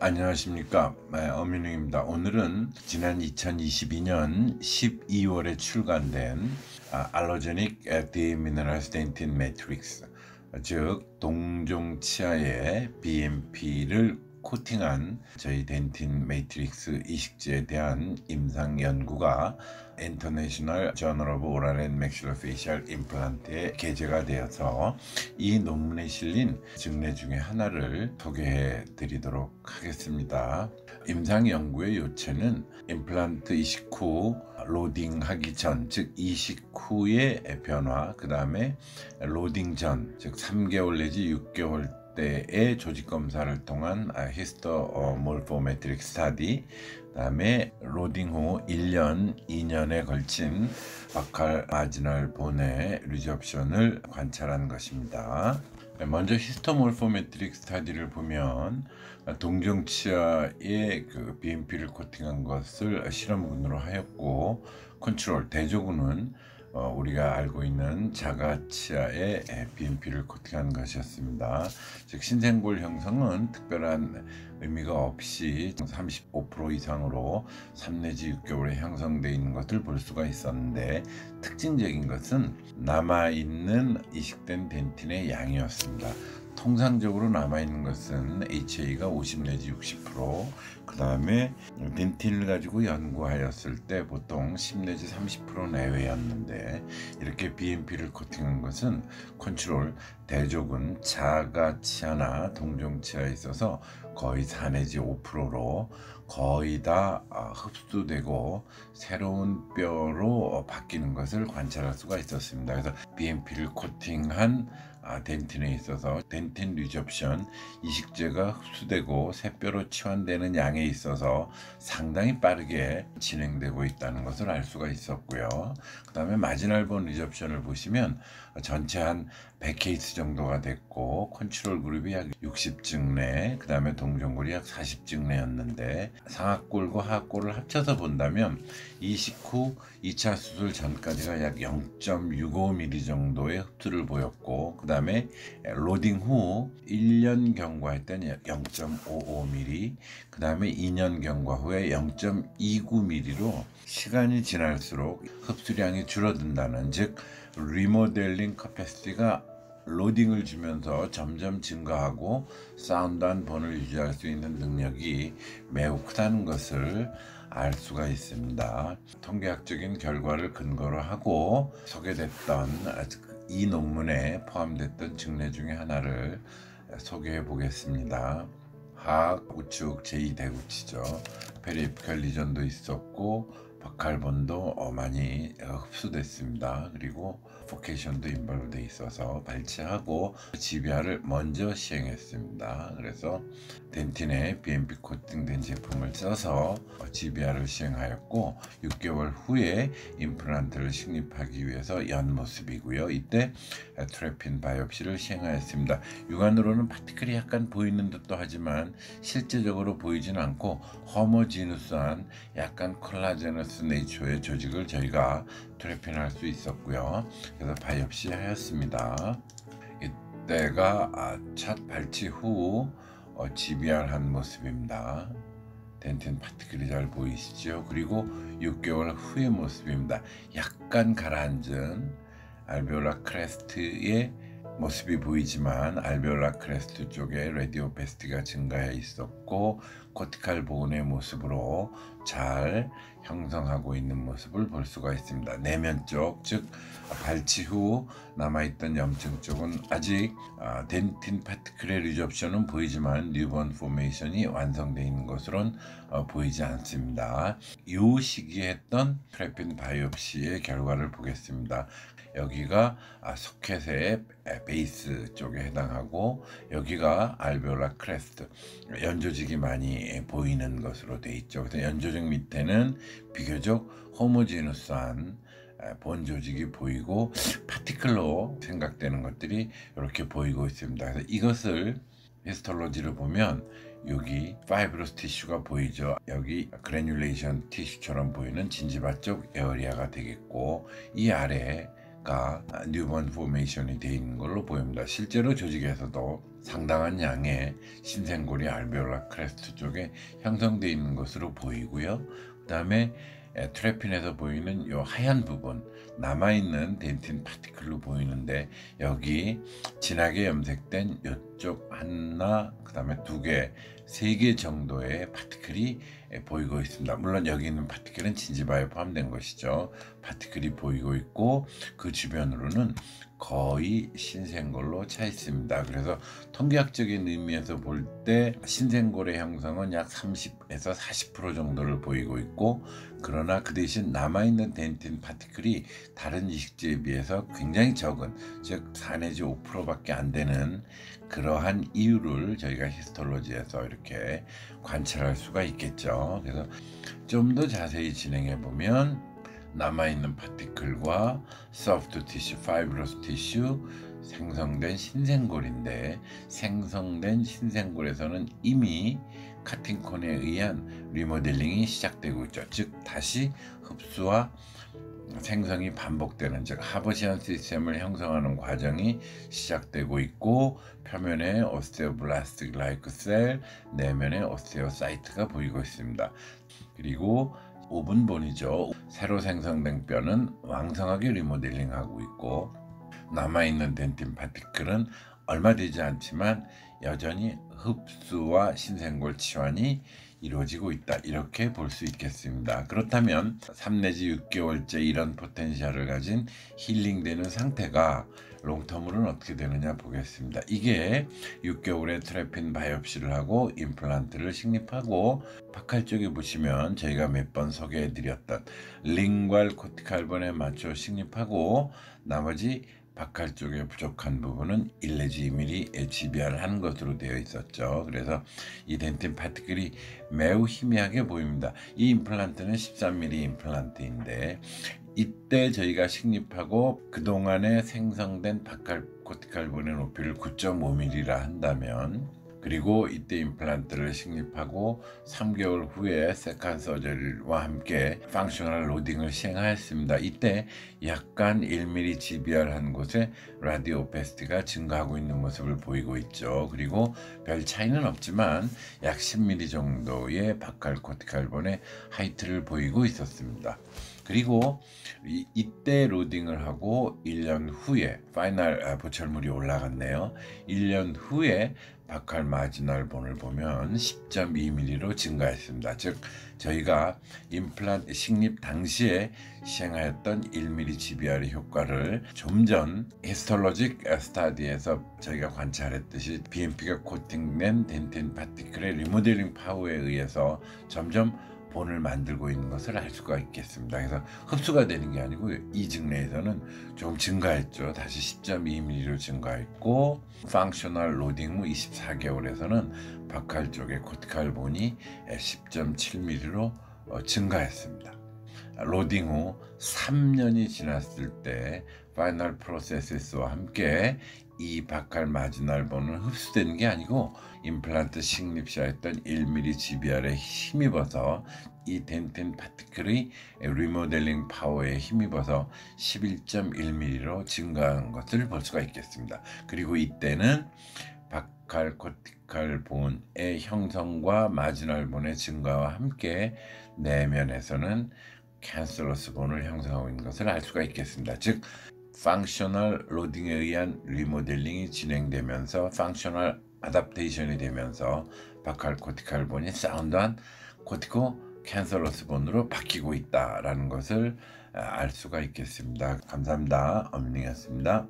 안녕하십니까, 엄민웅입니다. 오늘은 지난 2022년 12월에 출간된 알로제닉 디미네랄 스텐틴 매트릭스, 즉 동종 치아의 BMP를 코팅한 저희 덴틴 매트릭스 이식제에 대한 임상 연구가 인터내셔널 저널 오브 오랄 앤 맥실로페이셜 임플란트에 게재가 되어서 이 논문에 실린 증례 중에 하나를 소개해 드리도록 하겠습니다. 임상 연구의 요체는 임플란트 이식 후 로딩하기 전, 즉 이식 후의 변화, 그 다음에 로딩 전, 즉 3개월 내지 6개월 때의 조직 검사를 통한 히스토몰포메트릭 스타디, 그 다음에 로딩 후 1년, 2년에 걸친 바칼 마지널 본의 리접션을 관찰한 것입니다. 먼저 히스토몰포메트릭 스타디를 보면 동종 치아에 BMP를 코팅한 것을 실험군으로 하였고, 컨트롤 대조군은 우리가 알고 있는 자가치아에 BMP를 코팅한 것이었습니다. 즉 신생골 형성은 특별한 의미가 없이 35% 이상으로 3 내지 6개월에 형성되어 있는 것을 볼 수가 있었는데, 특징적인 것은 남아있는 이식된 덴틴의 양이었습니다. 통상적으로 남아있는 것은 HA가 50 내지 60%, 그 다음에 덴틴을 가지고 연구하였을 때 보통 10 내지 30% 내외였는데, 이렇게 BMP를 코팅한 것은 컨트롤 대조군 자가치아나 동종치아에 있어서 거의 4 내지 5%로 거의 다 흡수되고 새로운 뼈로 바뀌는 것을 관찰할 수가 있었습니다. 그래서 BMP를 코팅한 덴틴에 있어서 덴틴 리접션, 이식제가 흡수되고 새 뼈로 치환되는 양에 있어서 상당히 빠르게 진행되고 있다는 것을 알 수가 있었고요. 그 다음에 마지널본 리접션을 보시면 전체 한 100케이스 정도가 됐고, 컨트롤 그룹이 약 60증 내, 그 다음에 동종골이 약 40증 내였는데, 상악골과 하악골을 합쳐서 본다면 이식 후 2차 수술 전까지가 약 0.65mm 정도의 흡수를 보였고, 그 다음에 로딩 후 1년 경과할 때는 0.55mm, 그 다음에 2년 경과 후에 0.29mm로 시간이 지날수록 흡수량이 줄어든다는, 즉 리모델링 커패시티가 로딩을 주면서 점점 증가하고 사운드한 본을 유지할 수 있는 능력이 매우 크다는 것을 알 수가 있습니다. 통계학적인 결과를 근거로 하고 소개됐던 이 논문에 포함됐던 증례 중에 하나를 소개해 보겠습니다. 하악 우측 제2대구치죠. 페리에피칼 리전도 있었고 바칼본도 많이 흡수됐습니다. 그리고 포케이션도 인벌브돼 있어서 발치하고 GBR을 먼저 시행했습니다. 그래서 덴틴에 BMP 코팅된 제품을 써서 GBR을 시행하였고, 6개월 후에 임플란트를 식립하기 위해서 연 모습이고요. 이때 트래핀 바이옵시를 시행하였습니다. 육안으로는 파티클이 약간 보이는 듯도 하지만 실제적으로 보이지는 않고 호모지누스한 약간 콜라제너스 네이처의 조직을 저희가 트래핀할 수 있었고요. 그래서 바이옵시 하였습니다. 이때가 첫 발치 후 GBR 한 모습입니다. 덴틴 파티클이 잘 보이시죠? 그리고 6개월 후의 모습입니다. 약간 가라앉은 알베올라 크레스트의 모습이 보이지만 알베올라 크레스트 쪽에 레디오페스티가 증가해 있었고, 코티칼 보온의 모습으로 잘 형성하고 있는 모습을 볼 수가 있습니다. 내면 쪽, 즉 발치 후 남아있던 염증 쪽은 아직 덴틴 파티클의 리접션은 보이지만 뉴본 포메이션이 완성되어 있는 것으로는 보이지 않습니다. 이 시기에 했던 트래핀 바이옵시의 결과를 보겠습니다. 여기가 소켓의 베이스 쪽에 해당하고, 여기가 알베올라 크레스트, 연조직이 많이 보이는 것으로 되어 있죠. 그래서 연조직 밑에는 비교적 호모지너스한 본 조직이 보이고 파티클로 생각되는 것들이 이렇게 보이고 있습니다. 그래서 이것을 히스톨로지를 보면 여기 파이브러스 티슈가 보이죠. 여기 그래듈레이션 티슈처럼 보이는 진지바 쪽 에어리아가 되겠고, 이 아래 아까 뉴본 포메이션이 되어 있는 걸로 보입니다. 실제로 조직에서도 상당한 양의 신생골이 알베올라 크레스트 쪽에 형성되어 있는 것으로 보이고요. 그 다음에 트래핀에서 보이는 이 하얀 부분, 남아있는 덴틴 파티클로 보이는데, 여기 진하게 염색된 이쪽 하나, 그 다음에 두 개, 세 개 정도의 파티클이 보이고 있습니다. 물론 여기 있는 파티클은 진지바에 포함된 것이죠. 파티클이 보이고 있고, 그 주변으로는 거의 신생골로 차 있습니다. 그래서 통계학적인 의미에서 볼 때 신생골의 형성은 약 30에서 40% 정도를 보이고 있고, 그러나 그 대신 남아있는 덴틴 파티클이 다른 이식제에 비해서 굉장히 적은, 즉 4 내지 5%밖에 안 되는 그러한 이유를 저희가 히스톨로지에서 이렇게 관찰할 수가 있겠죠. 그래서 좀 더 자세히 진행해 보면, 남아있는 파티클과 소프트 티슈, 파이브러스 티슈, 생성된 신생골인데, 생성된 신생골에서는 이미 카팅콘에 의한 리모델링이 시작되고 있죠. 즉 다시 흡수와 생성이 반복되는, 즉 하버시안 시스템을 형성하는 과정이 시작되고 있고, 표면에 오스테오블라스틱 라이크 셀, 내면에 오스테오사이트가 보이고 있습니다. 그리고 오븐본이죠. 새로 생성된 뼈는 왕성하게 리모델링하고 있고, 남아있는 덴틴 파티클은 얼마 되지 않지만 여전히 흡수와 신생골 치환이 이루어지고 있다, 이렇게 볼 수 있겠습니다. 그렇다면 3 내지 6개월째 이런 포텐셜을 가진 힐링되는 상태가 롱텀으로는 어떻게 되느냐 보겠습니다. 이게 6개월에 트래핀 바이옵시를 하고 임플란트를 식립하고, 바칼 쪽에 보시면 저희가 몇 번 소개해 드렸던 링괄 코티칼본에 맞춰 식립하고, 나머지 바칼 쪽에 부족한 부분은 1 내지 2mm GBR을 하는 것으로 되어 있었죠. 그래서 이 덴틴 파티클이 매우 희미하게 보입니다. 이 임플란트는 13mm 임플란트인데, 이때 저희가 식립하고 그동안에 생성된 바칼 코티칼본의 높이를 9.5mm라 한다면, 그리고 이때 임플란트를 식립하고 3개월 후에 세컨 서저리와 함께 펑셔널 로딩을 시행하였습니다. 이때 약간 1mm GBR 한 곳에 라디오 오페시티가 증가하고 있는 모습을 보이고 있죠. 그리고 별 차이는 없지만 약 10mm 정도의 바칼 코티칼본의 하이트를 보이고 있었습니다. 그리고 이때 로딩을 하고 1년 후에 파이널 보철물이 올라갔네요. 1년 후에 바칼 마지널 본을 보면 10.2mm로 증가했습니다. 즉 저희가 임플란트 식립 당시에 시행하였던 1mm GBR의 효과를 좀 전 히스톨로직 스타디에서 저희가 관찰했듯이 BMP가 코팅된 덴틴 파티클의 리모델링 파워에 의해서 점점 본을 만들고 있는 것을 알 수가 있겠습니다. 그래서 흡수가 되는 게 아니고 이 증례에서는 좀 증가했죠. 다시 10.2mm로 증가했고, 펑셔널 로딩 후 24개월에서는 바칼 쪽의 코티칼 본이 10.7mm로 증가했습니다. 로딩 후 3년이 지났을 때 파이널 프로세스와 함께 이 바칼 마지널 본은 흡수되는 게 아니고 임플란트 식립시했던 1mm GBR에 힘입어서 이 덴틴 파티클의 리모델링 파워에 힘입어서 11.1mm로 증가한 것을 볼 수가 있겠습니다. 그리고 이때는 바칼 코티칼 본의 형성과 마지널 본의 증가와 함께 내면에서는 캔슬러스 본을 형성하고 있는 것을 알 수가 있겠습니다. 즉 펑셔널 로딩에 의한 리모델링이 진행되면서 펑셔널 아답테이션이 되면서 바칼 코티칼 본이 사운드한 코티코 캔슬러스 본으로 바뀌고 있다라는 것을 알 수가 있겠습니다. 감사합니다. 엄닝이었습니다.